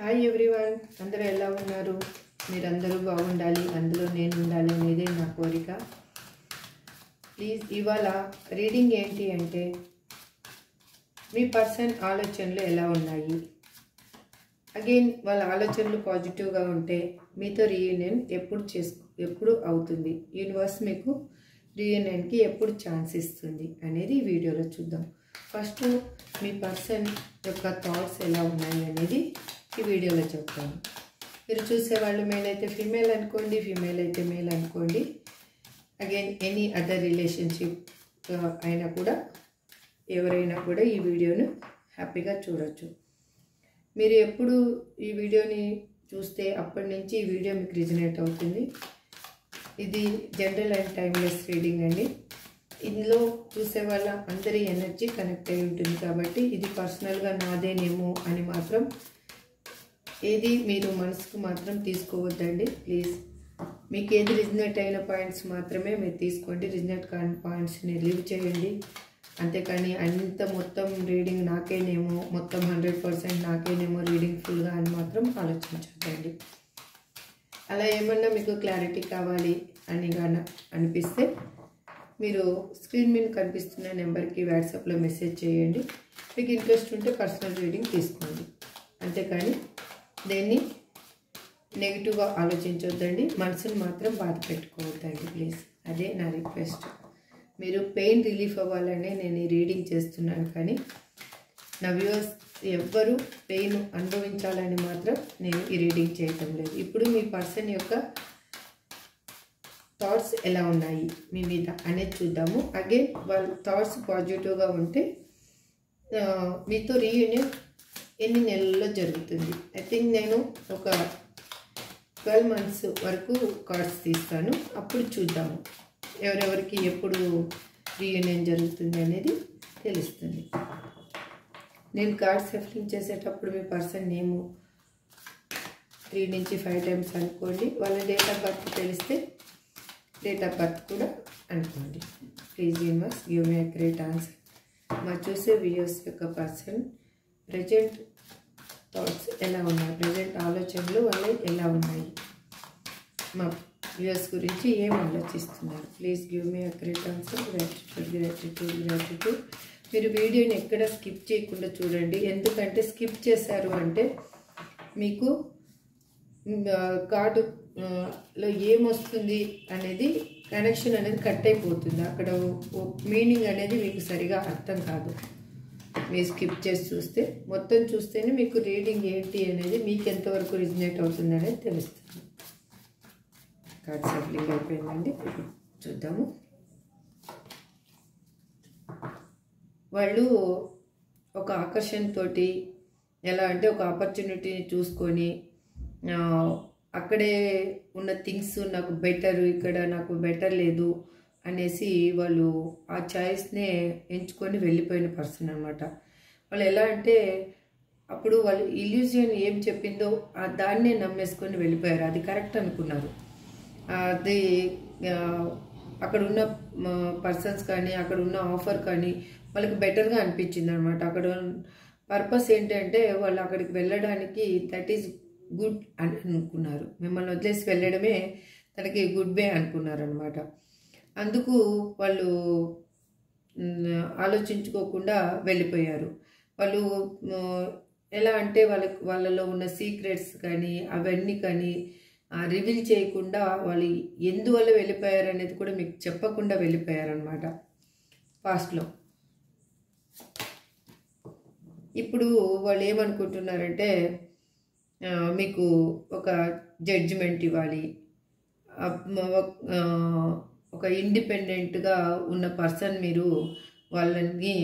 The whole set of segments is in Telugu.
హాయ్ ఎవ్రీవన్, అందరూ ఎలా ఉన్నారు? మీరందరూ బాగుండాలి, అందులో నేను ఉండాలి అనేదే నా కోరిక. ప్లీజ్, ఇవాళ రీడింగ్ ఏంటి అంటే మీ పర్సన్ ఆలోచనలు ఎలా ఉన్నాయి. అగైన్ వాళ్ళ ఆలోచనలు పాజిటివ్గా ఉంటే మీతో రీయూనియన్ ఎప్పుడు అవుతుంది, యూనివర్స్ మీకు రీయూనియన్కి ఎప్పుడు ఛాన్స్ ఇస్తుంది అనేది ఈ వీడియోలో చూద్దాం. ఫస్ట్ మీ పర్సన్ యొక్క థాట్స్ ఎలా ఉన్నాయి అనేది ఈ వీడియోలో చెప్తాను. మీరు చూసేవాళ్ళు మేల్ అయితే ఫీమేల్ అనుకోండి, ఫీమేల్ అయితే మేల్ అనుకోండి. అగైన్ ఎనీ అదర్ రిలేషన్షిప్ అయినా కూడా ఎవరైనా కూడా ఈ వీడియోను హ్యాపీగా చూడొచ్చు. మీరు ఎప్పుడు ఈ వీడియోని చూస్తే అప్పటి నుంచి ఈ వీడియో మీకు రిజనేట్ అవుతుంది. ఇది జనరల్ అండ్ టైమ్లెస్ రీడింగ్ అండి. ఇందులో చూసే వాళ్ళ అందరి ఎనర్జీ కనెక్ట్ అయి ఉంటుంది కాబట్టి ఇది పర్సనల్గా నాదేనేమో అని మాత్రం ఏది మీరు మనసుకు మాత్రం తీసుకోవద్దండి. ప్లీజ్, మీకు ఏది రిజనేట్ అయిన పాయింట్స్ మాత్రమే మీరు తీసుకోండి. రిజనేట్ కాని పాయింట్స్ని లీవ్ చేయండి. అంతేకాని అంత మొత్తం రీడింగ్ నాకేనేమో, మొత్తం 100% నాకేనేమో రీడింగ్ ఫుల్గా అని మాత్రం ఆలోచించద్దండి. అలా ఏమన్నా మీకు క్లారిటీ కావాలి అని కానీ అనిపిస్తే మీరు స్క్రీన్ మీద కనిపిస్తున్న నెంబర్కి వాట్సాప్లో మెసేజ్ చేయండి. మీకు ఇంట్రెస్ట్ ఉంటే పర్సనల్ రీడింగ్ తీసుకోండి. అంతేకాని దేన్ని నెగిటివ్గా ఆలోచించొద్దండి. మనసును మాత్రం బాధ పెట్టుకోవద్దండి ప్లీజ్. అదే నా రిక్వెస్ట్. మీరు పెయిన్ రిలీఫ్ అవ్వాలనే నేను ఈ రీడింగ్ చేస్తున్నాను, కానీ నా వ్యూవర్స్ ఎవ్వరూ పెయిన్ అనుభవించాలని మాత్రం నేను ఈ రీడింగ్ చేయటం లేదు. ఇప్పుడు మీ పర్సన్ యొక్క థాట్స్ ఎలా ఉన్నాయి మీ మీద అనేది చూద్దాము. అగైన్ వాళ్ళ థాట్స్ పాజిటివ్గా ఉంటే మీతో రీయూనియన్ ఎన్ని నెలల్లో జరుగుతుంది. ఐ థింక్ నేను ఒక 12 months వరకు కార్డ్స్ తీస్తాను, అప్పుడు చూద్దాము ఎవరెవరికి ఎప్పుడు రీయూనియన్ జరుగుతుంది అనేది తెలుస్తుంది. నేను కార్డ్స్ షఫలింగ్ చేసేటప్పుడు మీ పర్సన్ నేము 3 నుంచి 5 times అనుకోండి. వాళ్ళ డేట్ ఆఫ్ బర్త్ తెలిస్తే డేట్ ఆఫ్ బర్త్ కూడా అనుకోండి. Please universe give me a great answer. మా చూసే వ్యూయర్స్ యొక్క పర్సన్ ప్రజెంట్ థాట్స్ ఎలా ఉన్నాయి, ప్రజెంట్ ఆలోచనలు వాళ్ళు ఎలా ఉన్నాయి, మా వ్యూయర్స్ గురించి ఏం ఆలోచిస్తున్నారు. Please give me a great answer. Gratitude gratitude gratitude. మీరు వీడియోని ఎక్కడ స్కిప్ చేయకుండా చూడండి. ఎందుకంటే స్కిప్ చేశారు అంటే మీకు కార్డులో ఏమొస్తుంది అనేది కనెక్షన్ అనేది కట్ అయిపోతుంది. అక్కడ మీనింగ్ అనేది మీకు సరిగా అర్థం కాదు. మీరు స్కిప్ చేసి చూస్తే, మొత్తం చూస్తేనే మీకు రీడింగ్ ఏంటి అనేది మీకు ఎంతవరకు రిజనేట్ అవుతుంది అనేది తెలుస్తుంది. కార్డ్ షఫలింగ్ అయిపోయిందండి, చూద్దాము. వాళ్ళు ఒక ఆకర్షణతోటి ఎలా అంటే ఒక ఆపర్చునిటీని చూసుకొని అక్కడే ఉన్న థింగ్స్ నాకు బెటర్, ఇక్కడ నాకు బెటర్ లేదు అనేసి వాళ్ళు ఆ చాయిస్నే ఎంచుకొని వెళ్ళిపోయిన పర్సన్ అనమాట. వాళ్ళు ఎలా అంటే అప్పుడు వాళ్ళు ఇల్యూజన్ ఏం చెప్పిందో దాన్నే నమ్మేసుకొని వెళ్ళిపోయారు. అది కరెక్ట్ అనుకున్నారు. అది అక్కడ ఉన్న పర్సన్స్ కానీ అక్కడ ఉన్న ఆఫర్ కానీ వాళ్ళకి బెటర్గా అనిపించింది అనమాట. అక్కడ పర్పస్ ఏంటంటే వాళ్ళు అక్కడికి వెళ్ళడానికి దట్ ఈజ్ గుడ్ అని అనుకున్నారు. మిమ్మల్ని వదిలేసి వెళ్ళడమే తనకి గుడ్ బే అనుకున్నారు అనమాట. అందుకు వాళ్ళు ఆలోచించుకోకుండా వెళ్ళిపోయారు. వాళ్ళు ఎలా అంటే వాళ్ళలో ఉన్న సీక్రెట్స్ కానీ అవన్నీ కానీ రివీల్ చేయకుండా వాళ్ళు ఎందువల్ల వెళ్ళిపోయారు అనేది కూడా మీకు చెప్పకుండా వెళ్ళిపోయారనమాట పాస్ట్లో. ఇప్పుడు వాళ్ళు ఏమనుకుంటున్నారంటే మీకు ఒక జడ్జిమెంట్ ఇవ్వాలి, ఒక ఇండిపెండెంట్గా ఉన్న పర్సన్ మీరు వాళ్ళని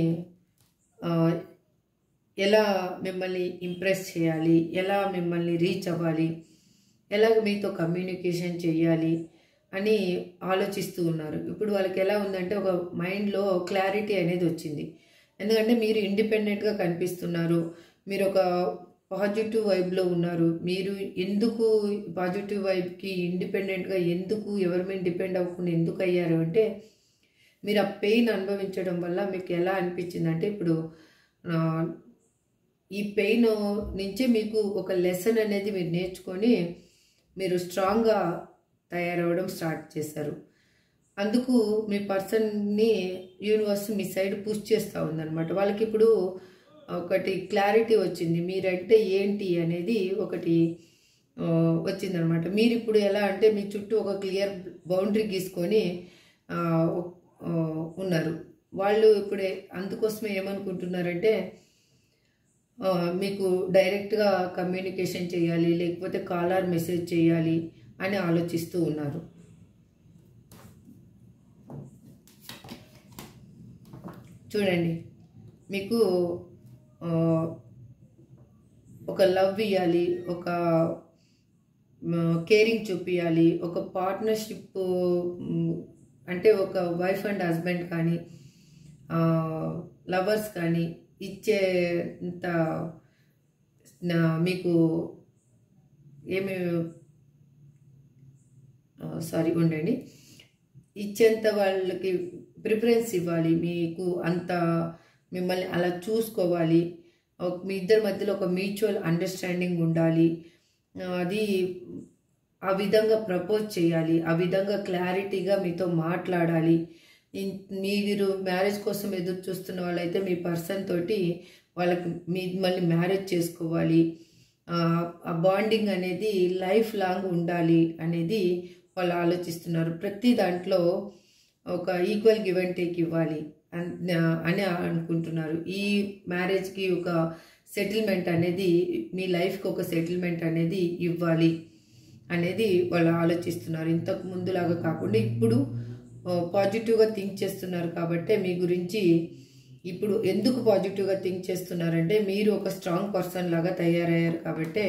ఎలా మిమ్మల్ని ఇంప్రెస్ చేయాలి, ఎలా మిమ్మల్ని రీచ్ అవ్వాలి, ఎలా మీతో కమ్యూనికేషన్ చేయాలి అని ఆలోచిస్తూ ఉన్నారు. ఇప్పుడు వాళ్ళకి ఎలా ఉందంటే ఒక మైండ్లో క్లారిటీ అనేది వచ్చింది. ఎందుకంటే మీరు ఇండిపెండెంట్గా కనిపిస్తున్నారు, మీరు ఒక పాజిటివ్ వైబ్లో ఉన్నారు. మీరు ఎందుకు పాజిటివ్ వైబ్కి ఇండిపెండెంట్గా ఎందుకు ఎవరి మీద డిపెండ్ అవ్వకుండా ఎందుకు అయ్యారు అంటే మీరు ఆ పెయిన్ అనుభవించడం వల్ల మీకు ఎలా అనిపించిందంటే ఇప్పుడు ఈ పెయిన్ నుంచి మీకు ఒక లెసన్ అనేది మీరు నేర్చుకొని మీరు స్ట్రాంగ్గా తయారవడం స్టార్ట్ చేశారు. అందుకు మీ పర్సన్ని యూనివర్స్ మీ సైడ్ పుష్ చేస్తూ ఉందన్నమాట. వాళ్ళకి ఇప్పుడు ఒకటి క్లారిటీ వచ్చింది, మీరంటే ఏంటి అనేది ఒకటి వచ్చిందనమాట. మీరు ఇప్పుడు ఎలా అంటే మీ చుట్టూ ఒక క్లియర్ బౌండరీ గీసుకొని ఉన్నారు. వాళ్ళు ఇప్పుడే అందుకోసమే ఏమనుకుంటున్నారంటే మీకు డైరెక్ట్గా కమ్యూనికేషన్ చేయాలి, లేకపోతే కాలర్ మెసేజ్ చేయాలి అని ఆలోచిస్తూ ఉన్నారు. చూడండి, మీకు ఒక లవ్ ఇవ్వాలి, ఒక కేరింగ్ చూపించాలి, ఒక పార్ట్నర్షిప్ అంటే ఒక వైఫ్ అండ్ హస్బెండ్ కానీ లవర్స్ కానీ ఇచ్చేంత మీకు ఏమి ఉండండి, ఇచ్చేంత వాళ్ళకి ప్రిఫరెన్స్ ఇవ్వాలి, మీకు అంత మిమ్మల్ని అలా చూసుకోవాలి, మీ ఇద్దరి మధ్యలో ఒక మ్యూచువల్ అండర్స్టాండింగ్ ఉండాలి, అది ఆ విధంగా ప్రపోజ్ చేయాలి, ఆ విధంగా క్లారిటీగా మీతో మాట్లాడాలి. మీరు మ్యారేజ్ కోసం ఎదురు చూస్తున్న వాళ్ళైతే మీ పర్సన్ తోటి వాళ్ళకి మిమ్మల్ని మ్యారేజ్ చేసుకోవాలి, ఆ బాండింగ్ అనేది లైఫ్ లాంగ్ ఉండాలి అనేది వాళ్ళు ఆలోచిస్తున్నారు. ప్రతి దాంట్లో ఒక ఈక్వల్ గివ్ అండ్ టేక్ ఇవ్వాలి అని అనుకుంటున్నారు. ఈ మ్యారేజ్కి ఒక సెటిల్మెంట్ అనేది, మీ లైఫ్కి ఒక సెటిల్మెంట్ అనేది ఇవ్వాలి అనేది వాళ్ళు ఆలోచిస్తున్నారు. ఇంతకు ముందులాగా కాకుండా ఇప్పుడు పాజిటివ్గా థింక్ చేస్తున్నారు. కాబట్టి మీ గురించి ఇప్పుడు ఎందుకు పాజిటివ్గా థింక్ చేస్తున్నారంటే మీరు ఒక స్ట్రాంగ్ పర్సన్ లాగా తయారయ్యారు. కాబట్టి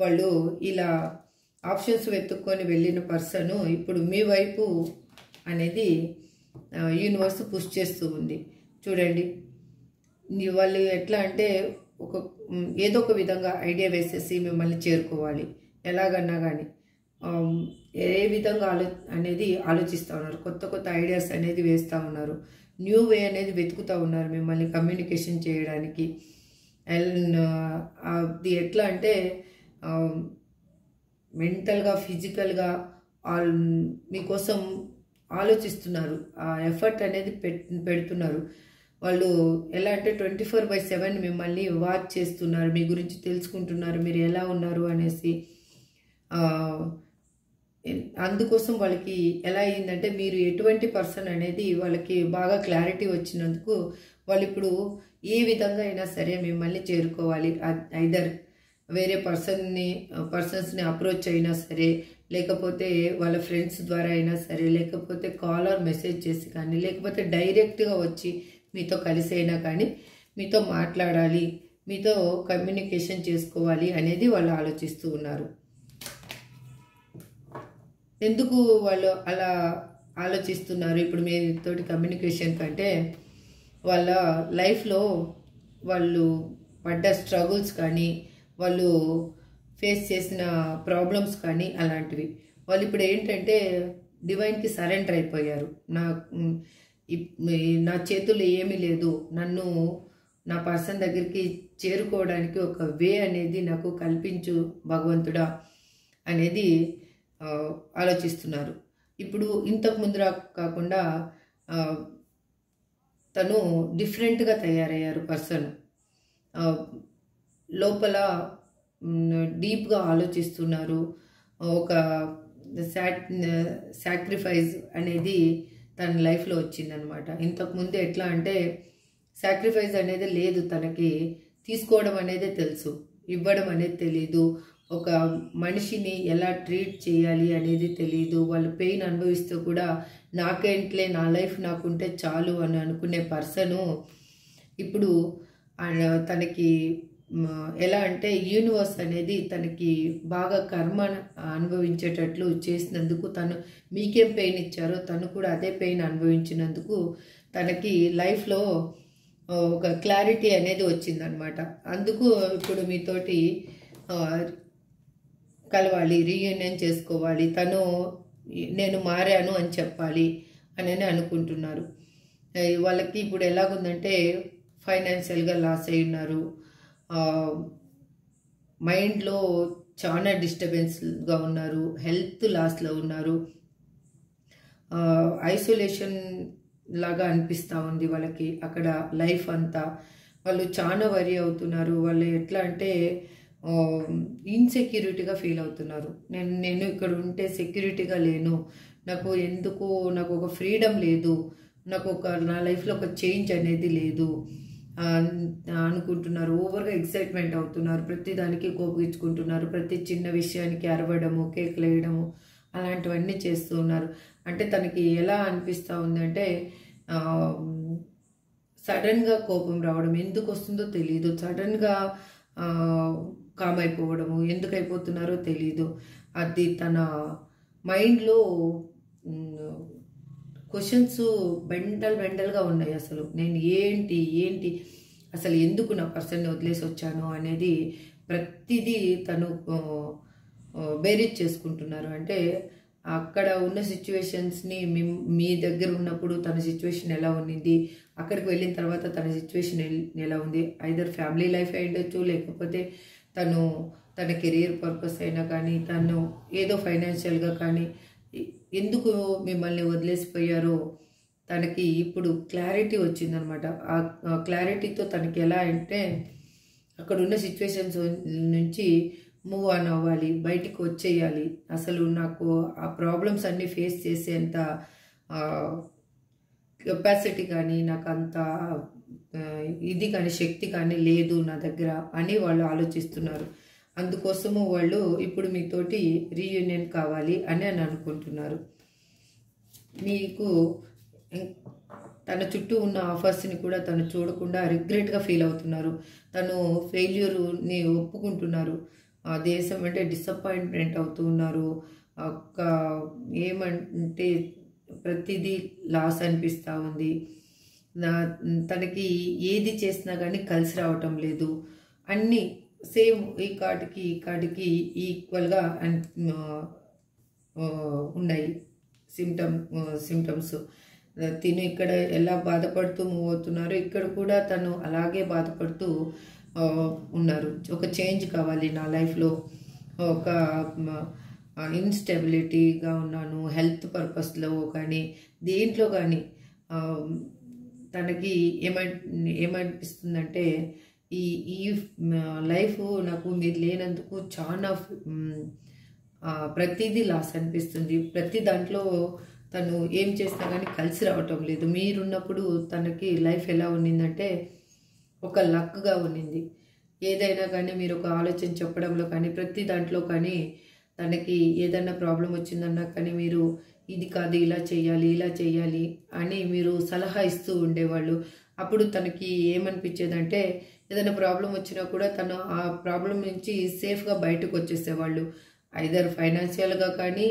వాళ్ళు ఇలా ఆప్షన్స్ వెతుక్కొని వెళ్ళిన పర్సన్ ఇప్పుడు మీ వైపు అనేది యూనివర్స్ పుష్ చేస్తూ ఉంది. చూడండి, వాళ్ళు ఎట్లా అంటే ఏదో ఒక విధంగా ఐడియా వేసేసి మిమ్మల్ని చేరుకోవాలి, ఎలాగన్నా కానీ ఏ విధంగా అనేది ఆలోచిస్తూ ఉన్నారు. కొత్త కొత్త ఐడియాస్ అనేది వేస్తూ ఉన్నారు. న్యూ వే అనేది వెతుకుతూ ఉన్నారు మిమ్మల్ని కమ్యూనికేషన్ చేయడానికి. అది ఎట్లా అంటే మెంటల్గా ఫిజికల్గా మీకోసం ఆలోచిస్తున్నారు, ఆ ఎఫర్ట్ అనేది పెడుతున్నారు. వాళ్ళు ఎలా అంటే 24/7 మిమ్మల్ని వాచ్ చేస్తున్నారు, మీ గురించి తెలుసుకుంటున్నారు, మీరు ఎలా ఉన్నారు అనేసి. అందుకోసం వాళ్ళకి ఎలా అయిందంటే మీరు ఎటువంటి పర్సన్ అనేది వాళ్ళకి బాగా క్లారిటీ వచ్చినందుకు వాళ్ళు ఇప్పుడు ఏ విధంగా అయినా సరే మిమ్మల్ని చేరుకోవాలి. ఐదర్ వేరే పర్సన్స్ని అప్రోచ్ అయినా సరే, లేకపోతే వాళ్ళ ఫ్రెండ్స్ ద్వారా అయినా సరే, లేకపోతే కాల్ ఆర్ మెసేజ్ చేసి కానీ, లేకపోతే డైరెక్ట్గా వచ్చి మీతో కలిసి అయినా కానీ మీతో మాట్లాడాలి, మీతో కమ్యూనికేషన్ చేసుకోవాలి అనేది వాళ్ళు ఆలోచిస్తూ ఉన్నారు. ఎందుకు వాళ్ళు అలా ఆలోచిస్తున్నారు ఇప్పుడు మీతోటి కమ్యూనికేషన్ కంటే, వాళ్ళ లైఫ్లో వాళ్ళు పడ్డ స్ట్రగుల్స్ కానీ, వాళ్ళు ఫేస్ చేసిన ప్రాబ్లమ్స్ కానీ అలాంటివి. వాళ్ళు ఇప్పుడు ఏంటంటే డివైన్కి సరెండర్ అయిపోయారు. నా చేతుల్లో ఏమీ లేదు, నన్ను నా పర్సన్ దగ్గరికి చేరుకోవడానికి ఒక వే అనేది నాకు కల్పించు భగవంతుడా అనేది ఆలోచిస్తున్నారు. ఇప్పుడు ఇంతకు ముందు కాకుండా తను డిఫరెంట్గా తయారయ్యారు పర్సన్. లోపల డీప్గా ఆలోచిస్తున్నారు. ఒక సాక్రిఫైస్ అనేది తన లైఫ్లో వచ్చిందనమాట. ఇంతకుముందు ఎట్లా అంటే సాక్రిఫైస్ అనేది లేదు, తనకి తీసుకోవడం అనేది తెలుసు, ఇవ్వడం అనేది తెలీదు, ఒక మనిషిని ఎలా ట్రీట్ చేయాలి అనేది తెలీదు. వాళ్ళు పెయిన్ అనుభవిస్తూ కూడా నాకేంట్లే, నా లైఫ్ నాకుంటే చాలు అని అనుకునే పర్సను ఇప్పుడు తనకి ఎలా అంటే యూనివర్స్ అనేది తనకి బాగా కర్మ అనుభవించేటట్లు చేసినందుకు, తను మీకేం పెయిన్ ఇచ్చారో తను కూడా అదే పెయిన్ అనుభవించినందుకు తనకి లైఫ్లో ఒక క్లారిటీ అనేది వచ్చిందనమాట. అందుకు ఇప్పుడు మీతోటి కలవాలి, రీయూనియన్ చేసుకోవాలి, నేను మారాను అని చెప్పాలి అని అనుకుంటున్నారు. వాళ్ళకి ఇప్పుడు ఎలాగుందంటే ఫైనాన్షియల్గా లాస్ అయి ఉన్నారు, మైండ్లో చాలా డిస్టర్బెన్స్గా ఉన్నారు, హెల్త్ లాస్లో ఉన్నారు, ఐసోలేషన్ లాగా అనిపిస్తూ ఉంది వాళ్ళకి. అక్కడ లైఫ్ అంతా వాళ్ళు చాలా వరీ అవుతున్నారు. వాళ్ళు ఎట్లా అంటే ఇన్సెక్యూరిటీగా ఫీల్ అవుతున్నారు. నేను ఇక్కడ ఉంటే సెక్యూరిటీగా లేను, నాకు ఒక ఫ్రీడమ్ లేదు, నా లైఫ్లో ఒక చేంజ్ అనేది లేదు అనుకుంటున్నారు. ఓవర్గా ఎక్సైట్మెంట్ అవుతున్నారు, ప్రతి దానికి కోపించుకుంటున్నారు, ప్రతి చిన్న విషయానికి అరవడము, కేకులు వేయడము అలాంటివన్నీ చేస్తూ ఉన్నారు. అంటే తనకి ఎలా అనిపిస్తూ ఉందంటే సడన్గా కోపం రావడం, ఎందుకు వస్తుందో తెలియదు, సడన్గా కామ్ అయిపోవడము, ఎందుకు అయిపోతున్నారో తెలీదు. అది తన మైండ్లో క్వశ్చన్స్ బెండల్గా ఉన్నాయి. అసలు నేను ఏంటి అసలు ఎందుకు నా పర్సన్ని వదిలేసి వచ్చాను అనేది ప్రతిదీ తను బేరీజ్ చేసుకుంటున్నారు. అంటే అక్కడ ఉన్న సిచ్యువేషన్స్ని మీ దగ్గర ఉన్నప్పుడు తన సిచ్యువేషన్ ఎలా ఉన్నింది, అక్కడికి వెళ్ళిన తర్వాత తన సిచ్యువేషన్ ఎలా ఉంది, ఐదర్ ఫ్యామిలీ లైఫ్ అయ్యుండొచ్చు, లేకపోతే తన కెరీర్ పర్పస్ అయినా కానీ, తను ఏదో ఫైనాన్షియల్గా కానీ ఎందుకు మిమ్మల్ని వదిలేసిపోయారో తనకి ఇప్పుడు క్లారిటీ వచ్చిందనమాట. ఆ క్లారిటీతో తనకి ఎలా అంటే అక్కడ ఉన్న సిచ్యువేషన్స్ నుంచి మూవ్ ఆన్ అవ్వాలి, బయటికి వచ్చేయాలి. అసలు నాకు ఆ ప్రాబ్లమ్స్ అన్నీ ఫేస్ చేసేంత కెపాసిటీ కానీ, నాకు అంత ఇది కానీ, శక్తి కానీ లేదు నా దగ్గర అని వాళ్ళు ఆలోచిస్తున్నారు. అందుకోసము వాళ్ళు ఇప్పుడు మీతోటి రీయూనియన్ కావాలి అని అనుకుంటున్నారు. మీకు తన చుట్టూ ఉన్న ఆఫర్స్ని కూడా తను చూడకుండా రిగ్రెట్గా ఫీల్ అవుతున్నారు. తను ఫెయిల్యూర్ని ఒప్పుకుంటున్నారు. ఆ దేశం అంటే డిసప్పాయింట్మెంట్ అవుతూ ఉన్నారు. ఏమంటే ప్రతిదీ లాస్ అనిపిస్తూ ఉంది. తనకి ఏది చేసినా కానీ కలిసి రావటం లేదు. అన్నీ సేమ్ ఈ కాటికి ఈక్వల్గా ఉన్నాయి సిమ్టమ్స్. తిను ఇక్కడ ఎలా బాధపడుతూ మూవ్ అవుతున్నారు, ఇక్కడ కూడా తను అలాగే బాధపడుతూ ఉన్నారు. ఒక చేంజ్ కావాలి నా లైఫ్లో, ఒక ఇన్స్టెబిలిటీగా ఉన్నాను, హెల్త్ పర్పస్లో కానీ దేంట్లో కానీ తనకి ఏమనిపిస్తుందంటే ఈ లైఫ్ నాకు మీరు లేనందుకు చాలా ప్రతిదీ లాస్ అనిపిస్తుంది. ప్రతి దాంట్లో తను ఏం చేసినా కానీ కలిసి రావటం లేదు. మీరున్నప్పుడు తనకి లైఫ్ ఎలా ఉన్నిందంటే ఒక లక్గా ఉన్నింది. ఏదైనా కానీ మీరు ఒక ఆలోచన చెప్పడంలో కానీ, ప్రతి దాంట్లో కానీ తనకి ఏదైనా ప్రాబ్లం వచ్చిందన్నా కానీ మీరు ఇది కాదు, ఇలా చేయాలి అని మీరు సలహా ఇస్తూ ఉండేవాళ్ళు. అప్పుడు తనకి ఏమనిపించేదంటే ఏదైనా ప్రాబ్లం వచ్చినా కూడా తను ఆ ప్రాబ్లం నుంచి సేఫ్గా బయటకు వచ్చేసేవాళ్ళు. ఐదర్ ఫైనాన్షియల్గా కానీ,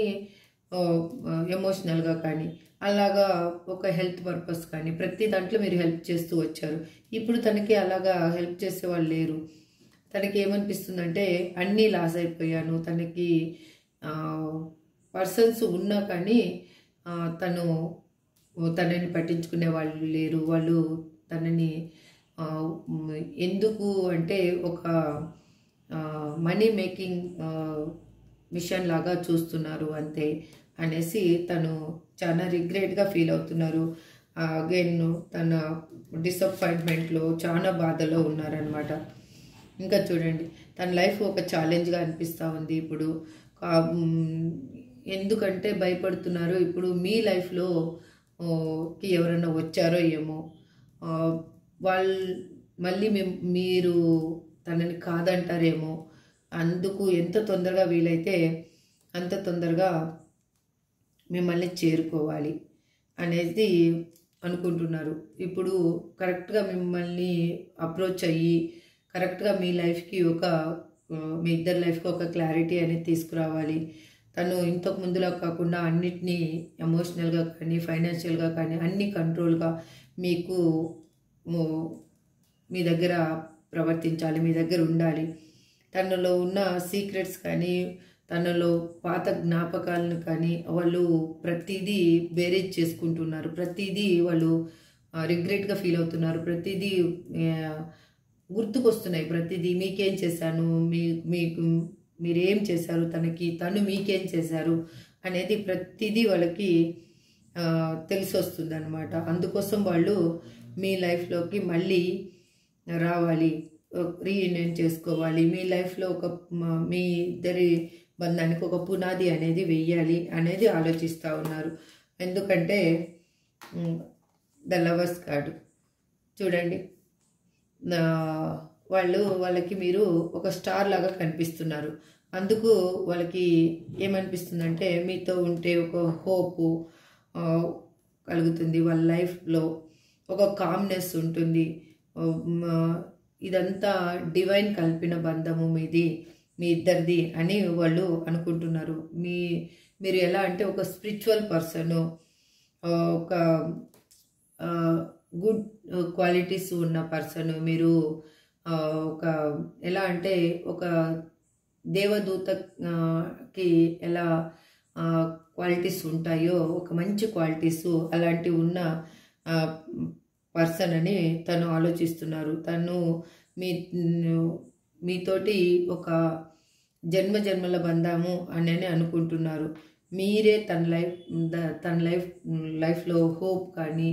ఎమోషనల్గా కానీ, అలాగా ఒక హెల్త్ పర్పస్ కానీ ప్రతి దాంట్లో మీరు హెల్ప్ చేస్తూ వచ్చారు. ఇప్పుడు తనకి అలాగా హెల్ప్ చేసేవాళ్ళు లేరు. తనకి ఏమనిపిస్తుందంటే అన్నీ లాస్ అయిపోయాను, తనకి పర్సన్స్ ఉన్నా కానీ తనని పట్టించుకునే వాళ్ళు లేరు. వాళ్ళు తనని ఎందుకు అంటే ఒక మనీ మేకింగ్ మిషన్ లాగా చూస్తున్నారు అంతే అనేసి తను చాలా రిగ్రెట్గా ఫీల్ అవుతున్నారు. అగైన్ తన డిసప్పాయింట్మెంట్లో చాలా బాధలో ఉన్నారనమాట. ఇంకా చూడండి, తన లైఫ్ ఒక ఛాలెంజ్గా అనిపిస్తూ ఉంది ఇప్పుడు. ఎందుకంటే భయపడుతున్నారు. ఇప్పుడు మీ లైఫ్లోకి ఎవరైనా వచ్చారో ఏమో, వాళ్ళు మళ్ళీ మీరు తనని కాదంటారేమో, అందుకు ఎంత తొందరగా వీలైతే అంత తొందరగా మిమ్మల్ని చేరుకోవాలి అనేది అనుకుంటున్నారు. ఇప్పుడు కరెక్ట్గా మిమ్మల్ని అప్రోచ్ అయ్యి కరెక్ట్గా మీ లైఫ్కి మీ ఇద్దరి లైఫ్కి ఒక క్లారిటీ అనేది తీసుకురావాలి. తను ఇంతకు ముందులా కాకుండా అన్నిటినీ ఎమోషనల్గా కానీ, ఫైనాన్షియల్గా కానీ అన్ని కంట్రోల్గా మీకు మీ దగ్గర ప్రవర్తించాలి, మీ దగ్గర ఉండాలి. తనలో ఉన్న సీక్రెట్స్ కానీ, తనలో పాత జ్ఞాపకాలను కానీ వాళ్ళు ప్రతిదీ బేరేజ్ చేసుకుంటున్నారు. ప్రతిదీ వాళ్ళు రిగ్రెట్గా ఫీల్ అవుతున్నారు. ప్రతిదీ గుర్తుకొస్తున్నాయి ప్రతిదీ. మీకేం చేశాను, మీకు మీరేం చేశారు తనకి, తను మీకేం చేశారు అనేది ప్రతిదీ వాళ్ళకి తెలిసి వస్తుంది అనమాట. అందుకోసం వాళ్ళు మీ లైఫ్లోకి మళ్ళీ రావాలి, రీయూనియన్ చేసుకోవాలి, మీ లైఫ్లో మీ ఇద్దరి బంధానికి ఒక పునాది అనేది వెయ్యాలి అనేది ఆలోచిస్తూ ఉన్నారు. ఎందుకంటే ద లవర్స్ కార్డు చూడండి, వాళ్ళకి మీరు ఒక స్టార్ లాగా కనిపిస్తున్నారు. అందుకు వాళ్ళకి ఏమనిపిస్తుందంటే మీతో ఉంటే ఒక హోపు కలుగుతుంది, వాళ్ళ లైఫ్లో ఒక కామ్నెస్ ఉంటుంది. ఇదంతా డివైన్ కలిపిన బంధము మీది, మీ ఇద్దరిది అని వాళ్ళు అనుకుంటున్నారు. మీరు ఎలా అంటే ఒక స్పిరిచువల్ పర్సను, ఒక గుడ్ క్వాలిటీస్ ఉన్న పర్సన్ మీరు. ఒక ఎలా అంటే ఒక దేవదూతకి ఎలా క్వాలిటీస్ ఉంటాయో ఒక మంచి క్వాలిటీస్ అలాంటివి ఉన్న పర్సన్ అని తను ఆలోచిస్తున్నారు. తను మీతోటి ఒక జన్మల బంధము అని అనుకుంటున్నారు. మీరే తన లైఫ్లో హోప్ కానీ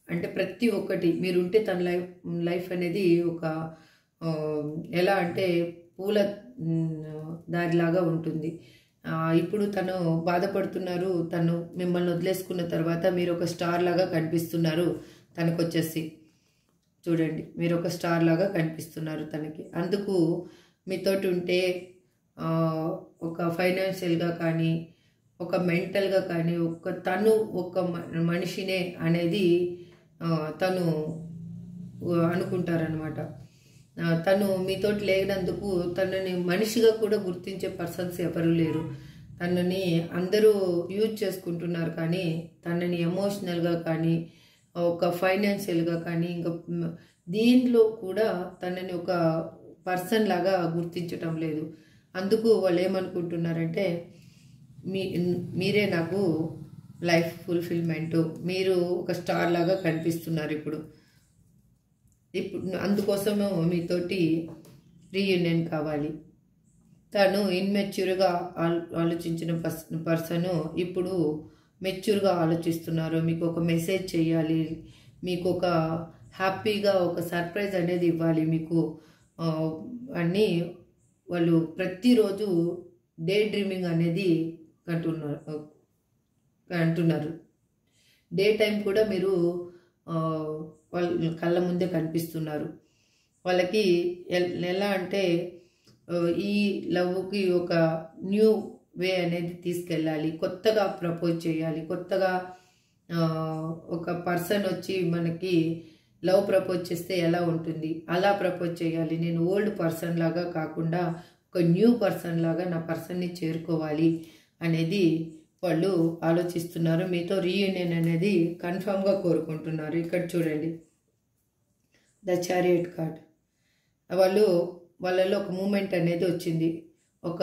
అంటే ప్రతి ఒక్కటి మీరుంటే తన లైఫ్ అనేది ఒక ఎలా అంటే పూల దారిలాగా ఉంటుంది. ఇప్పుడు తను బాధపడుతున్నారు. తను మిమ్మల్ని వదిలేసుకున్న తర్వాత మీరు ఒక స్టార్ లాగా కనిపిస్తున్నారు తనకు వచ్చేసి. చూడండి, మీరు ఒక స్టార్ లాగా కనిపిస్తున్నారు తనకి. అందుకు మీతోటి ఉంటే ఒక ఫైనాన్షియల్గా కానీ ఒక మెంటల్గా కానీ తను ఒక మనిషినే అనేది తను అనుకుంటారనమాట. తను మీతోటి లేనందుకు తనని మనిషిగా కూడా గుర్తించే పర్సన్స్ ఎవరు లేరు. తనని అందరూ యూజ్ చేసుకుంటున్నారు, కానీ తనని ఎమోషనల్గా కానీ ఒక ఫైనాన్షియల్గా కానీ ఇంకా దీనిలో కూడా తనని ఒక పర్సన్ లాగా గుర్తించటం లేదు. అందుకు వాళ్ళు ఏమనుకుంటున్నారంటే మీరే నాకు లైఫ్ ఫుల్ఫిల్మెంటు, మీరు ఒక స్టార్ లాగా కనిపిస్తున్నారు ఇప్పుడు. అందుకోసము మీతోటి రీయూనియన్ కావాలి. తను ఇన్మెచ్యూర్గా ఆలోచించిన పర్సను ఇప్పుడు మెచ్యూర్గా ఆలోచిస్తున్నారు. మీకు ఒక మెసేజ్ చేయాలి, మీకు ఒక హ్యాపీగా ఒక సర్ప్రైజ్ అనేది ఇవ్వాలి మీకు అని వాళ్ళు ప్రతిరోజు డే డ్రీమింగ్ అనేది అంటున్నారు. డే టైం కూడా మీరు వాళ్ళ కళ్ళ ముందే కనిపిస్తున్నారు. వాళ్ళకి ఎలా అంటే ఈ లవ్కి ఒక న్యూ వే అనేది తీసుకెళ్ళాలి, కొత్తగా ప్రపోజ్ చేయాలి. కొత్తగా ఒక పర్సన్ వచ్చి మనకి లవ్ ప్రపోజ్ చేస్తే ఎలా ఉంటుంది అలా ప్రపోజ్ చేయాలి. నేను ఓల్డ్ పర్సన్ లాగా కాకుండా ఒక న్యూ పర్సన్ లాగా నా పర్సన్ని చేరుకోవాలి అనేది వాళ్ళు ఆలోచిస్తున్నారు. మీతో రీయూనియన్ అనేది కన్ఫామ్గా కోరుకుంటున్నారు. ఇక్కడ చూడండి, ద చారియట్ కార్డ్. వాళ్ళలో ఒక మూమెంట్ అనేది వచ్చింది, ఒక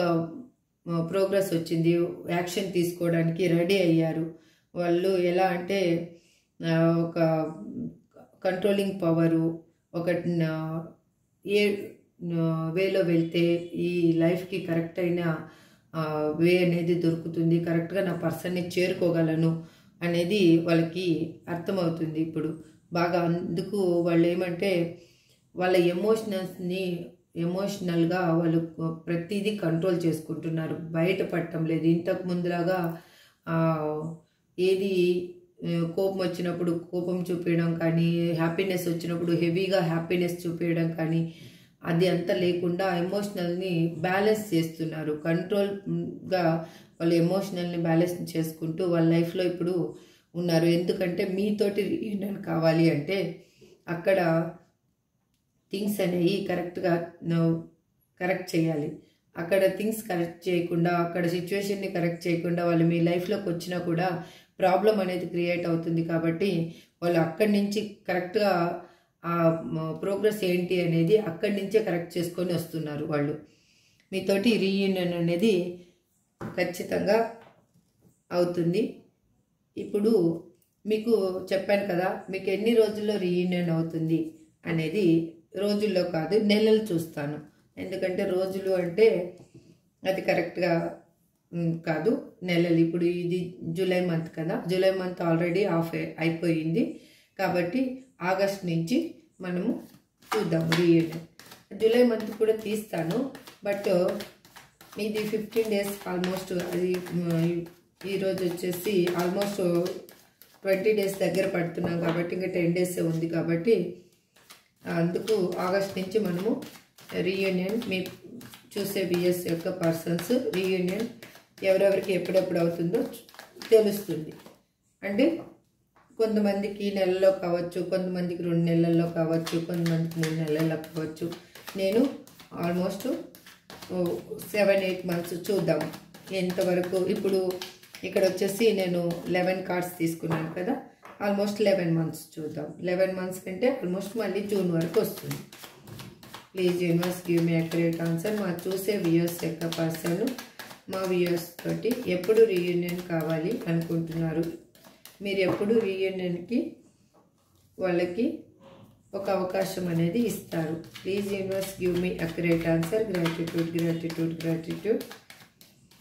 ప్రోగ్రెస్ వచ్చింది, యాక్షన్ తీసుకోవడానికి రెడీ అయ్యారు. వాళ్ళు ఎలా అంటే ఒక కంట్రోలింగ్ పవరు, ఒక ఏ వేలో వెళ్తే ఈ లైఫ్కి కరెక్ట్ అయిన వే అనేది దొరుకుతుంది, కరెక్ట్గా నా పర్సన్ని చేరుకోగలను అనేది వాళ్ళకి అర్థమవుతుంది ఇప్పుడు బాగా. అందుకు వాళ్ళు ఏమంటే వాళ్ళ ఎమోషనల్గా వాళ్ళు ప్రతిదీ కంట్రోల్ చేసుకుంటున్నారు, బయటపడటం లేదు. ఇంతకు ముందులాగా ఏది కోపం వచ్చినప్పుడు కోపం చూపించడం కానీ, హ్యాపీనెస్ వచ్చినప్పుడు హెవీగా హ్యాపీనెస్ చూపించడం కానీ అది అంతా లేకుండా ఎమోషనల్ని బ్యాలెన్స్ చేస్తున్నారు. కంట్రోల్గా వాళ్ళు ఎమోషనల్ని బ్యాలెన్స్ చేసుకుంటూ వాళ్ళ లైఫ్లో ఇప్పుడు ఉన్నారు. ఎందుకంటే మీతోటి రీయూనియన్ కావాలి అంటే అక్కడ థింగ్స్ అనేవి కరెక్ట్ చేయాలి. అక్కడ థింగ్స్ కరెక్ట్ చేయకుండా, అక్కడ సిచ్యువేషన్ని కరెక్ట్ చేయకుండా వాళ్ళు మీ లైఫ్లోకి వచ్చినా కూడా ప్రాబ్లం అనేది క్రియేట్ అవుతుంది. కాబట్టి వాళ్ళు అక్కడి నుంచి కరెక్ట్గా ఆ ప్రోగ్రెస్ ఏంటి అనేది అక్కడి నుంచే కరెక్ట్ చేసుకొని వస్తున్నారు. వాళ్ళు మీతోటి రీయూనియన్ అనేది ఖచ్చితంగా అవుతుంది. ఇప్పుడు మీకు చెప్పాను కదా, మీకు ఎన్ని రోజుల్లో రీయూనియన్ అవుతుంది అనేది రోజుల్లో కాదు, నెలలు చూస్తాను. ఎందుకంటే రోజులు అంటే అది కరెక్ట్గా కాదు, నెలలు. ఇప్పుడు ఇది జూలై మంత్ కదా, జూలై మంత్ ఆల్రెడీ అయిపోయింది. కాబట్టి ఆగస్ట్ నుంచి మనము చూద్దాము రీయూనియన్. జూలై మంత్ కూడా తీస్తాను, బట్ ఇది 15 days ఆల్మోస్ట్. అది ఈరోజు వచ్చేసి ఆల్మోస్ట్ 20 days దగ్గర పడుతున్నాం కాబట్టి ఇంకా 10 days ఉంది. కాబట్టి అందుకు ఆగస్ట్ నుంచి మనము రీయూనియన్, మీ చూసే బిఎస్ యొక్క పర్సన్స్ రీయూనియన్ ఎవరెవరికి ఎప్పుడెప్పుడు అవుతుందో తెలుస్తుంది. అంటే కొంతమందికి నెలలో కావచ్చు, కొంతమందికి 2 నెలల్లో కావచ్చు, కొంతమందికి 3 నెలల్లో కావచ్చు. నేను ఆల్మోస్ట్ 7-8 months చూద్దాం ఎంతవరకు. ఇప్పుడు ఇక్కడ వచ్చేసి నేను 11 cards తీసుకున్నాను కదా, ఆల్మోస్ట్ 11 months చూద్దాం. 11 months కంటే ఆల్మోస్ట్ మళ్ళీ జూన్ వరకు వస్తుంది. Please universe give me accurate answer. మా చూసే వ్యూయర్స్ యొక్క పర్సన్ మా వ్యూయర్స్ తోటి ఎప్పుడు రీయూనియన్ కావాలి అనుకుంటున్నారు? మీరు ఎప్పుడు రీయూనియన్కి వాళ్ళకి ఒక అవకాశం అనేది ఇస్తారు? Please universe give me accurate answer. Gratitude gratitude gratitude.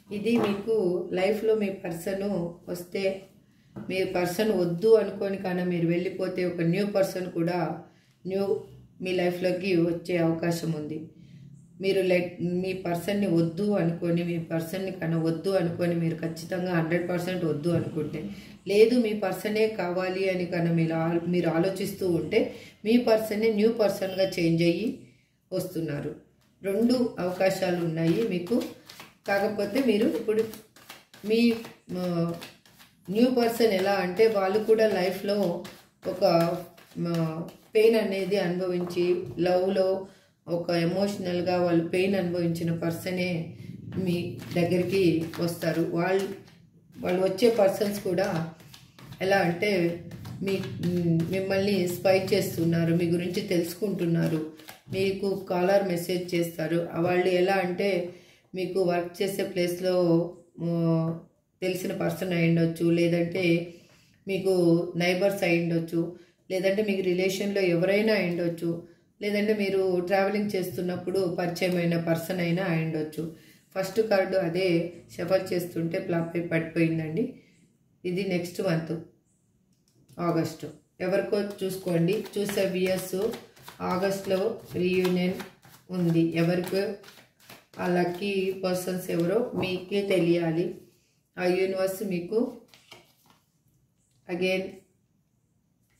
ఇది మీకు లైఫ్లో మీ పర్సన్ వస్తే, మీ పర్సన్ వద్దు అనుకోని కానీ మీరు వెళ్ళిపోతే ఒక న్యూ పర్సన్ కూడా మీ లైఫ్లోకి వచ్చే అవకాశం ఉంది. మీరు మీ పర్సన్ని వద్దు అనుకొని, మీ పర్సన్ని కన్నా వద్దు అనుకొని మీరు ఖచ్చితంగా 100% వద్దు అనుకుంటే, లేదు మీ పర్సనే కావాలి అని కన్నా మీరు ఆలోచిస్తూ ఉంటే మీ పర్సన్ని న్యూ పర్సన్గా చేంజ్ అయ్యి వస్తున్నారు. 2 అవకాశాలు ఉన్నాయి మీకు. కాకపోతే మీరు ఇప్పుడు మీ న్యూ పర్సన్ ఎలా అంటే వాళ్ళు కూడా లైఫ్లో ఒక పెయిన్ అనేది అనుభవించి, లవ్లో ఒక ఎమోషనల్గా వాళ్ళు పెయిన్ అనుభవించిన పర్సనే మీ దగ్గరికి వస్తారు. వాళ్ళు వచ్చే పర్సన్స్ కూడా ఎలా అంటే మిమ్మల్ని స్పై చేస్తున్నారు, మీ గురించి తెలుసుకుంటున్నారు, మీకు కాలర్ మెసేజ్ చేస్తారు. వాళ్ళు ఎలా అంటే మీకు వర్క్ చేసే ప్లేస్లో తెలిసిన పర్సన్ అయి ఉండొచ్చు, లేదంటే మీకు నైబర్స్ అయి ఉండొచ్చు, లేదంటే మీకు రిలేషన్లో ఎవరైనా అయి ఉండొచ్చు, లేదంటే మీరు ట్రావెలింగ్ చేస్తున్నప్పుడు పరిచయమైన పర్సన్ అయినా అయి ఉండొచ్చు. ఫస్ట్ కార్డు అదే షఫల్ చేస్తుంటే ఫ్లాప్ అయి పడిపోయిందండి. ఇది నెక్స్ట్ మంత్ ఆగస్టు. ఎవరికో చూసుకోండి. చూసే వియర్స్ ఆగస్ట్లో రీయూనియన్ ఉంది. ఎవరికో ఆ లక్కీ పర్సన్స్ ఎవరో మీకే తెలియాలి. ఆ యూనివర్స్ మీకు again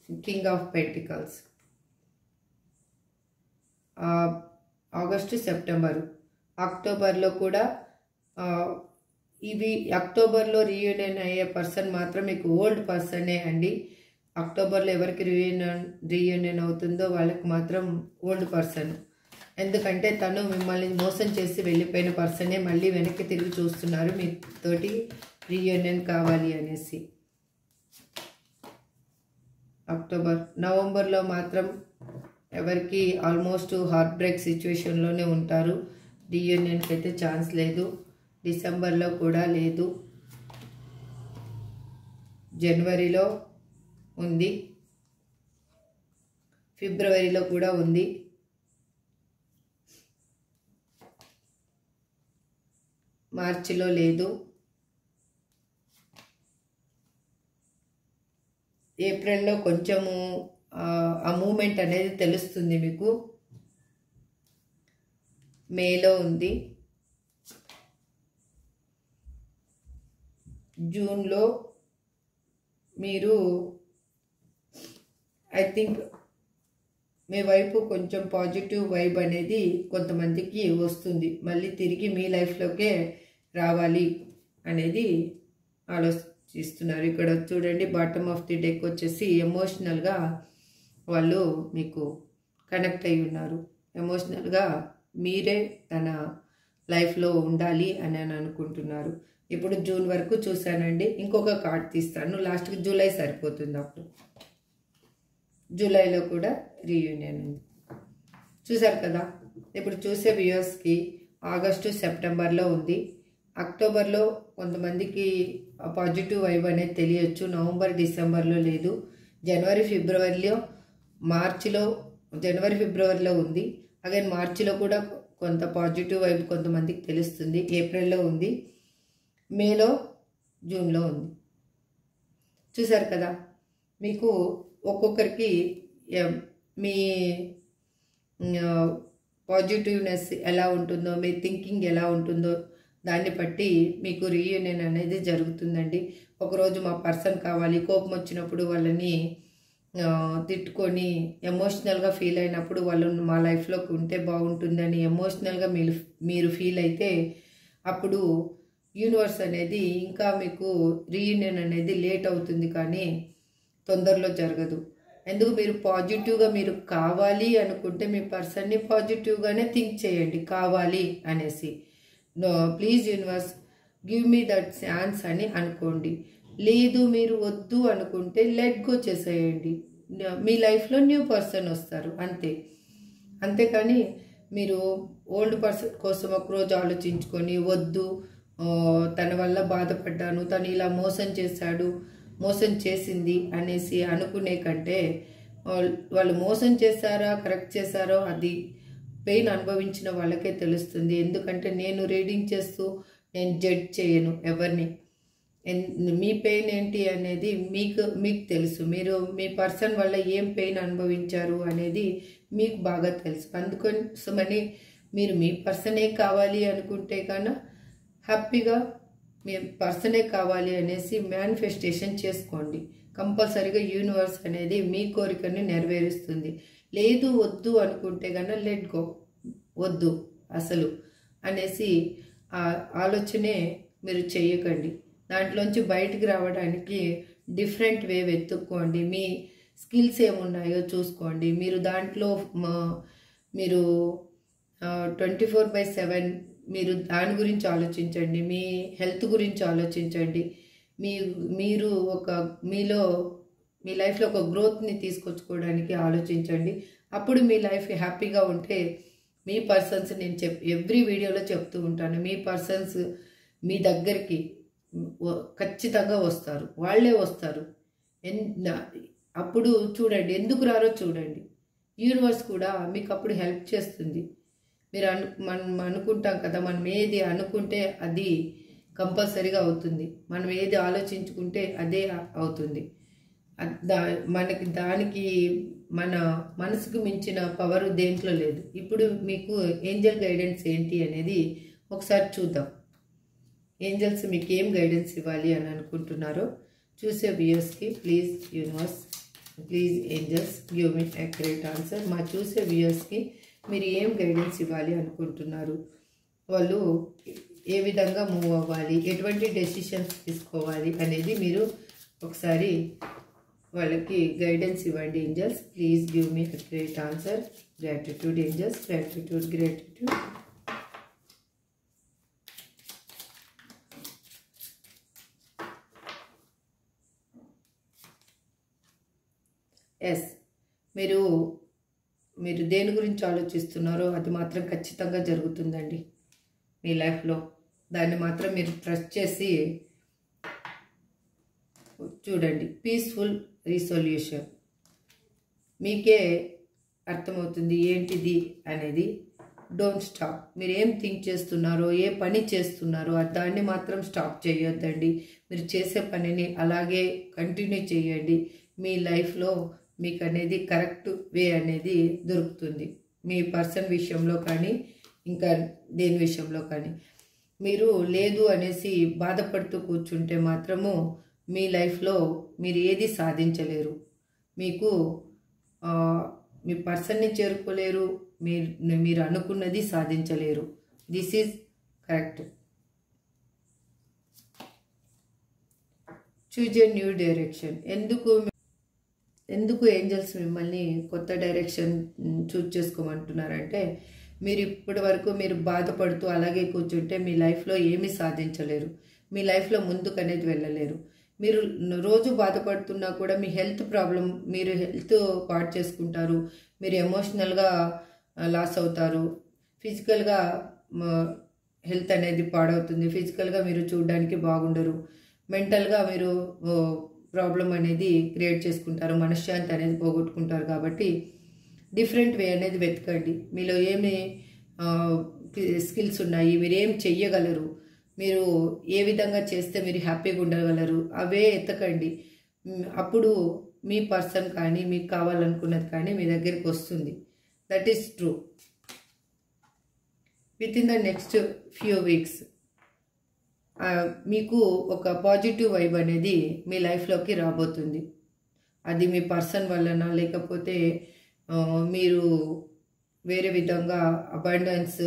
king of pentacles. August, September, అక్టోబర్లో కూడా ఇవి అక్టోబర్లో రీయూనియన్ అయ్యే పర్సన్ మాత్రం మీకు ఓల్డ్ పర్సనే అండి. అక్టోబర్లో ఎవరికి రీయూనియన్ అవుతుందో వాళ్ళకి మాత్రం ఓల్డ్ పర్సన్. ఎందుకంటే తను మిమ్మల్ని మోసం చేసి వెళ్ళిపోయిన పర్సనే మళ్ళీ వెనక్కి తిరిగి చూస్తున్నారు మీతోటి రీయూనియన్ కావాలి అనేసి. నవంబర్లో మాత్రం ఎవరికి ఆల్మోస్ట్ హార్ట్ బ్రేక్ సిచ్యువేషన్లోనే ఉంటారు. రీయూనియన్కి అయితే ఛాన్స్ లేదు. డిసెంబర్లో కూడా లేదు. జనవరిలో ఉంది, ఫిబ్రవరిలో కూడా ఉంది. మార్చిలో లేదు. ఏప్రిల్లో కొంచెము ఆ మూమెంట్ అనేది తెలుస్తుంది మీకు. మేలో ఉంది. జూన్లో మీరు ఐ థింక్ మీ వైపు కొంచెం పాజిటివ్ వైబ్ అనేది కొంతమందికి వస్తుంది. మళ్ళీ తిరిగి మీ లైఫ్లోకే రావాలి అనేది ఆలోచిస్తున్నారు. ఇక్కడ చూడండి, బాటమ్ ఆఫ్ ది డెక్ వచ్చేసి ఎమోషనల్గా వాళ్ళు మీకు కనెక్ట్ అయి ఉన్నారు. ఎమోషనల్గా మీరే తన లైఫ్లో ఉండాలి అని అనుకుంటున్నారు. ఇప్పుడు జూన్ వరకు చూశానండి. ఇంకొక కార్డ్ తీస్తాను, లాస్ట్కి జూలై సరిపోతుంది. అప్పుడు జూలైలో కూడా రీయూనియన్ ఉంది. చూసారు కదా. ఇప్పుడు చూసే వ్యూయర్స్కి ఆగస్టు, సెప్టెంబర్లో ఉంది. అక్టోబర్లో కొంతమందికి పాజిటివ్ వైబ్ అనేది తెలియచ్చు. నవంబర్, డిసెంబర్లో లేదు. జనవరి, ఫిబ్రవరిలో, మార్చిలో జనవరి ఫిబ్రవరిలో ఉంది. అగైన్ మార్చిలో కూడా కొంత పాజిటివ్ వైబ్ కొంతమందికి తెలుస్తుంది. ఏప్రిల్లో ఉంది, మేలో, జూన్లో ఉంది. చూసారు కదా, మీకు ఒక్కొక్కరికి మీ పాజిటివ్నెస్ ఎలా ఉంటుందో, మీ థింకింగ్ ఎలా ఉంటుందో దాన్ని బట్టి మీకు రీయూనియన్ అనేది జరుగుతుందండి. ఒకరోజు మా పర్సన్ కావాలి, కోపం వచ్చినప్పుడు వాళ్ళని తిట్టుకొని ఎమోషనల్గా ఫీల్ అయినప్పుడు వాళ్ళు మా లైఫ్లోకి ఉంటే బాగుంటుందని ఎమోషనల్గా మీరు ఫీల్ అయితే అప్పుడు యూనివర్స్ అనేది ఇంకా మీకు రీయూనియన్ అనేది లేట్ అవుతుంది, కానీ తొందరలో జరగదు. ఎందుకు, మీరు పాజిటివ్గా మీరు కావాలి అనుకుంటే మీ పర్సన్ని పాజిటివ్గానే థింక్ చేయండి, కావాలి అనేసి. Please universe give me that chance అని అనుకోండి. లేదు మీరు వద్దు అనుకుంటే లెట్ గో చేసేయండి. మీ లైఫ్లో న్యూ పర్సన్ వస్తారు, అంతేకాని మీరు ఓల్డ్ పర్సన్ కోసం ఒకరోజు ఆలోచించుకొని వద్దు, తన వల్ల బాధపడ్డాను, తను ఇలా మోసం చేశాడు, మోసం చేసింది అనేసి అనుకునే కంటే వాళ్ళు మోసం చేశారా కరెక్ట్ చేశారో అది పెయిన్ అనుభవించిన వాళ్ళకే తెలుస్తుంది. ఎందుకంటే నేను రీడింగ్ చేస్తూ నేను జడ్జ్ చేయను ఎవరిని. మీ పెయిన్ ఏంటి అనేది మీకు తెలుసు. మీరు మీ పర్సన్ వల్ల ఏం పెయిన్ అనుభవించారు అనేది మీకు బాగా తెలుసు. అందుకోసమని మీరు మీ పర్సనే కావాలి అనుకుంటే కన్నా హ్యాపీగా మీ పర్సనే కావాలి అనేసి మేనిఫెస్టేషన్ చేసుకోండి. కంపల్సరీగా యూనివర్స్ అనేది మీ కోరికని నెరవేరుస్తుంది. లేదు వద్దు అనుకుంటే కన్నా లెట్ గో, వద్దు అసలు అనేసి ఆ ఆలోచనే మీరు చేయకండి. దాంట్లోంచి బయటికి రావడానికి డిఫరెంట్ వే వెతుక్కోండి. మీ స్కిల్స్ ఏమున్నాయో చూసుకోండి. మీరు దాంట్లో మీరు 24/7 మీరు దాని గురించి ఆలోచించండి. మీ హెల్త్ గురించి ఆలోచించండి. మీరు మీలో మీ లైఫ్లో ఒక గ్రోత్ని తీసుకొచ్చుకోవడానికి ఆలోచించండి. అప్పుడు మీ లైఫ్ హ్యాపీగా ఉంటే మీ పర్సన్స్, నేను ఎవ్రీ వీడియోలో చెప్తూ ఉంటాను, మీ పర్సన్స్ మీ దగ్గరికి ఖచ్చితంగా వస్తారు, వాళ్ళే వస్తారు. అప్పుడు చూడండి, ఎందుకు రారో చూడండి. యూనివర్స్ కూడా మీకు అప్పుడు హెల్ప్ చేస్తుంది. మనం అనుకుంటాం కదా, మనం ఏది అనుకుంటే అది కంపల్సరీగా అవుతుంది. మనం ఏది ఆలోచించుకుంటే అదే అవుతుంది. దానికి మన మనసుకు మించిన పవర్ దేంట్లో లేదు. ఇప్పుడు మీకు ఏంజల్ గైడెన్స్ ఏంటి అనేది ఒకసారి చూద్దాం. ఏంజల్స్ మీకు ఏం గైడెన్స్ ఇవ్వాలి అని అనుకుంటున్నారో చూసే వ్యూయర్స్కి please universe, please angels give me accurate answer. మా చూసే వ్యూయర్స్కి మీరు ఏం గైడెన్స్ ఇవ్వాలి అనుకుంటున్నారు, వాళ్ళు ఏ విధంగా మూవ్ అవ్వాలి, ఎటువంటి డెసిషన్స్ తీసుకోవాలి అనేది మీరు ఒకసారి వాళ్ళకి గైడెన్స్ ఇవ్వండి. Angels please give me accurate answer. Gratitude angels, gratitude, gratitude. Yes, మీరు దేని గురించి ఆలోచిస్తున్నారో అది మాత్రం ఖచ్చితంగా జరుగుతుందండి మీ లైఫ్లో. దాన్ని మాత్రం మీరు ట్రస్ట్ చేసి చూడండి. పీస్ఫుల్ రిసొల్యూషన్ మీకే అర్థమవుతుంది ఏంటిది అనేది. Don't stop. మీరు ఏం థింక్ చేస్తున్నారో, ఏ పని చేస్తున్నారో దాన్ని మాత్రం స్టాప్ చేయొద్దండి. మీరు చేసే పనిని అలాగే కంటిన్యూ చేయండి. మీ లైఫ్లో మీకు అనేది కరెక్ట్ వే అనేది దొరుకుతుంది. మీ పర్సన్ విషయంలో కానీ ఇంకా దేని విషయంలో కానీ మీరు లేదు అనేసి బాధపడుతూ కూర్చుంటే మాత్రము మీ లైఫ్లో మీరు ఏది సాధించలేరు. మీకు మీ పర్సన్ని చేరుకోలేరు, మీరు అనుకున్నది సాధించలేరు. This is correct. Choose a new direction. ఎందుకు ఏంజల్స్ మిమ్మల్ని కొత్త డైరెక్షన్ చూజ్ చేసుకోమంటున్నారంటే, మీరు ఇప్పటి వరకు మీరు బాధపడుతూ అలాగే కూర్చుంటే మీ లైఫ్లో ఏమీ సాధించలేరు. మీ లైఫ్లో ముందుకు అనేది వెళ్ళలేరు. మీరు రోజు బాధపడుతున్నా కూడా మీ హెల్త్ ప్రాబ్లం, మీరు హెల్త్ పాడు చేసుకుంటారు, మీరు ఎమోషనల్గా లాస్ అవుతారు, ఫిజికల్గా హెల్త్ అనేది పాడవుతుంది, ఫిజికల్గా మీరు చూడడానికి బాగుండరు, మెంటల్గా మీరు ప్రాబ్లం అనేది క్రియేట్ చేసుకుంటారు, మనశ్శాంతి అనేది పోగొట్టుకుంటారు. కాబట్టి డిఫరెంట్ వే అనేది వెతకండి. మీలో ఏమి స్కిల్స్ ఉన్నాయి, మీరు ఏం చెయ్యగలరు, మీరు ఏ విధంగా చేస్తే మీరు హ్యాపీగా ఉండగలరు, అవే ఎతకండి. అప్పుడు మీ పర్సన్ కానీ మీకు కావాలనుకున్నది కానీ మీ దగ్గరికి వస్తుంది. That is true. With in the next few weeks మీకు ఒక పాజిటివ్ వైబ్ అనేది మీ లైఫ్లోకి రాబోతుంది. అది మీ పర్సన్ వలన, లేకపోతే మీరు వేరే విధంగా అబండెన్స్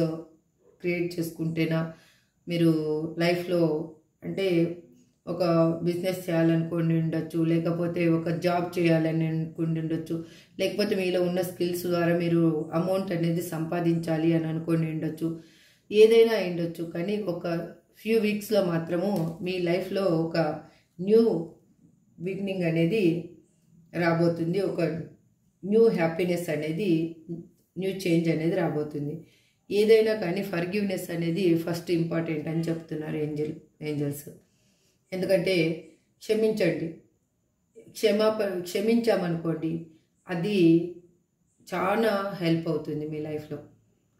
క్రియేట్ చేసుకుంటేనా, మీరు లైఫ్లో అంటే ఒక బిజినెస్ చేయాలనుకుని ఉండొచ్చు, లేకపోతే ఒక జాబ్ చేయాలని అనుకుని ఉండొచ్చు, లేకపోతే మీలో ఉన్న స్కిల్స్ ద్వారా మీరు అమౌంట్ అనేది సంపాదించాలి అని అనుకుని ఉండొచ్చు. ఏదైనా ఉండొచ్చు. కానీ ఒక ఫ్యూ వీక్స్లో మాత్రము మీ లైఫ్లో ఒక న్యూ బిగినింగ్ అనేది రాబోతుంది. ఒక న్యూ హ్యాపీనెస్ అనేది, న్యూ చేంజ్ అనేది రాబోతుంది. ఏదైనా కానీ ఫర్గివ్నెస్ అనేది ఫస్ట్ ఇంపార్టెంట్ అని చెప్తున్నారు ఏంజల్స్. ఎందుకంటే క్షమించండి. క్షమించామనుకోండి, అది చాలా హెల్ప్ అవుతుంది మీ లైఫ్లో.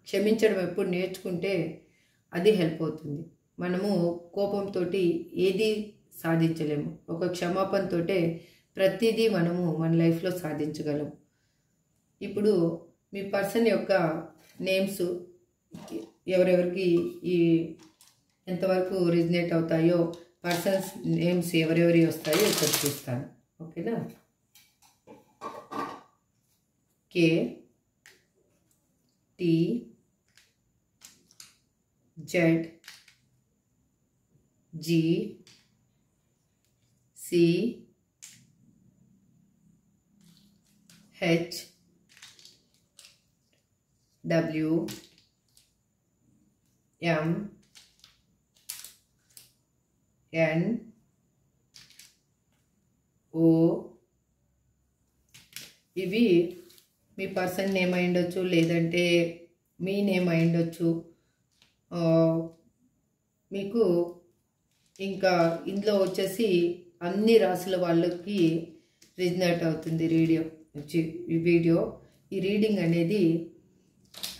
క్షమించడం ఎప్పుడు నేర్చుకుంటే అది హెల్ప్ అవుతుంది. మనము కోపంతో ఏది సాధించలేము. ఒక క్షమాపణతోటే ప్రతిదీ మనము మన లైఫ్లో సాధించగలం. ఇప్పుడు మీ పర్సన్ యొక్క నేమ్స్ ఎవరెవరికి ఎంతవరకు రిజనేట్ అవుతాయో, పర్సన్స్ నేమ్స్ ఎవరెవరి వస్తాయో ఇక్కడ చూస్తాను. ఓకేనా? KTGH WMNO. ఇవి మీ పర్సన్ నేమ్ అయి ఉండొచ్చు, లేదంటే మీ నేమ్ అయి ఉండొచ్చు. మీకు ఇంకా ఇందులో వచ్చేసి అన్ని రాసుల వాళ్ళకి రిజనేట్ అవుతుంది వీడియో. ఈ రీడింగ్ అనేది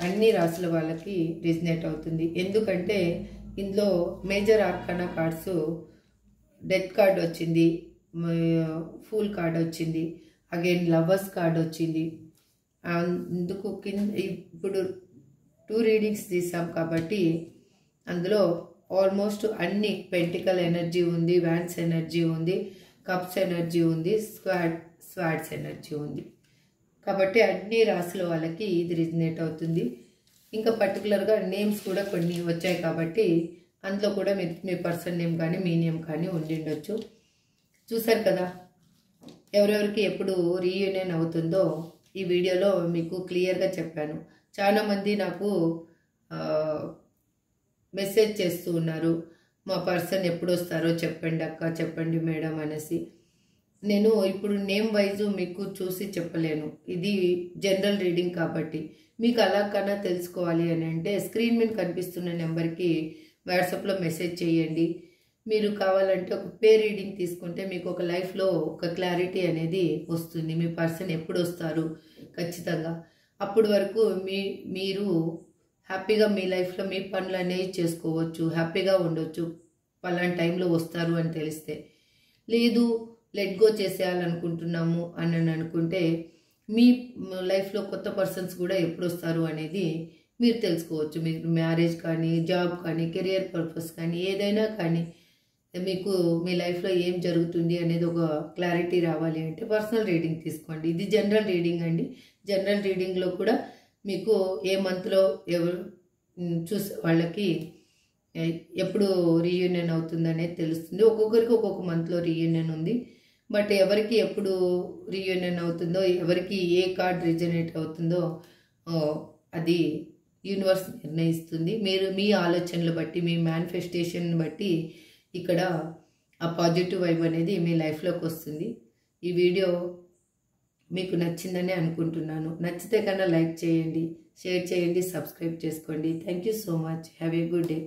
అన్ని రాసుల వాళ్ళకి రిజనేట్ అవుతుంది. ఎందుకంటే ఇందులో major arcana cards, death card వచ్చింది, ఫూల్ కార్డ్ వచ్చింది, అగైన్ లవర్స్ కార్డ్ వచ్చింది. అందుకు ఇప్పుడు 2 రీడింగ్స్ తీసాం కాబట్టి అందులో ఆల్మోస్ట్ అన్ని పెంటికల్ ఎనర్జీ ఉంది, వ్యాన్స్ ఎనర్జీ ఉంది, కప్స్ ఎనర్జీ ఉంది, స్వాడ్స్ ఎనర్జీ ఉంది. కాబట్టి అన్ని రాసుల వాళ్ళకి ఇది రిజనేట్ అవుతుంది. ఇంకా పర్టికులర్గా నేమ్స్ కూడా కొన్ని వచ్చాయి కాబట్టి అందులో కూడా మీ పర్సన్ నేమ్ కానీ మీ నేమ్ కానీ ఉండిండొచ్చు. చూసారు కదా ఎవరెవరికి ఎప్పుడు రీయూనియన్ అవుతుందో ఈ వీడియోలో మీకు క్లియర్గా చెప్పాను. చాలామంది నాకు మెసేజ్ చేస్తూ ఉన్నారు, మా పర్సన్ ఎప్పుడు వస్తారో చెప్పండి అక్క, చెప్పండి మేడం అనేసి. నేను ఇప్పుడు నేమ్ వైజు మీకు చూసి చెప్పలేను, ఇది జనరల్ రీడింగ్ కాబట్టి. మీకు అలా కన్నా తెలుసుకోవాలి అని అంటే స్క్రీన్ మీద కనిపిస్తున్న నెంబర్కి వాట్సాప్లో మెసేజ్ చేయండి. మీరు కావాలంటే ఒక పేర్ రీడింగ్ తీసుకుంటే మీకు ఒక లైఫ్లో ఒక క్లారిటీ అనేది వస్తుంది. మీ పర్సన్ ఎప్పుడు వస్తారు ఖచ్చితంగా. అప్పటి వరకు మీరు హ్యాపీగా మీ లైఫ్లో మీ పనులు అనేవి చేసుకోవచ్చు, హ్యాపీగా ఉండొచ్చు. పలానా టైంలో వస్తారు అని తెలిస్తే. లేదు లెట్ గో చేసేయాలనుకుంటున్నాము అని అనుకుంటే మీ లైఫ్లో కొత్త పర్సన్స్ కూడా ఎప్పుడు వస్తారు అనేది మీరు తెలుసుకోవచ్చు. మీరు మ్యారేజ్ కానీ, జాబ్ కానీ, కెరియర్ పర్పస్ కానీ, ఏదైనా కానీ మీకు మీ లైఫ్లో ఏం జరుగుతుంది అనేది ఒక క్లారిటీ రావాలి అంటే పర్సనల్ రీడింగ్ తీసుకోండి. ఇది జనరల్ రీడింగ్ అండి. జనరల్ రీడింగ్లో కూడా మీకు ఏ మంత్లో ఎవరు చూసే వాళ్ళకి ఎప్పుడు రీయూనియన్ అవుతుంది అనేది తెలుస్తుంది. ఒక్కొక్కరికి ఒక్కొక్క మంత్లో రీయూనియన్ ఉంది. బట్ ఎవరికి ఎప్పుడు రీయూనియన్ అవుతుందో, ఎవరికి ఏ కార్డ్ రిజనేట్ అవుతుందో అది యూనివర్స్ నిర్ణయిస్తుంది. మీరు మీ ఆలోచనలు బట్టి, మీ మేనిఫెస్టేషన్ బట్టి ఇక్కడ ఆ పాజిటివ్ వైబ్ అనేది మీ లైఫ్లోకి వస్తుంది. ఈ వీడియో మీకు నచ్చిందని అనుకుంటున్నాను. నచ్చితే కన్నా లైక్ చేయండి, షేర్ చేయండి, సబ్స్క్రైబ్ చేసుకోండి. Thank you so much. Have a good day.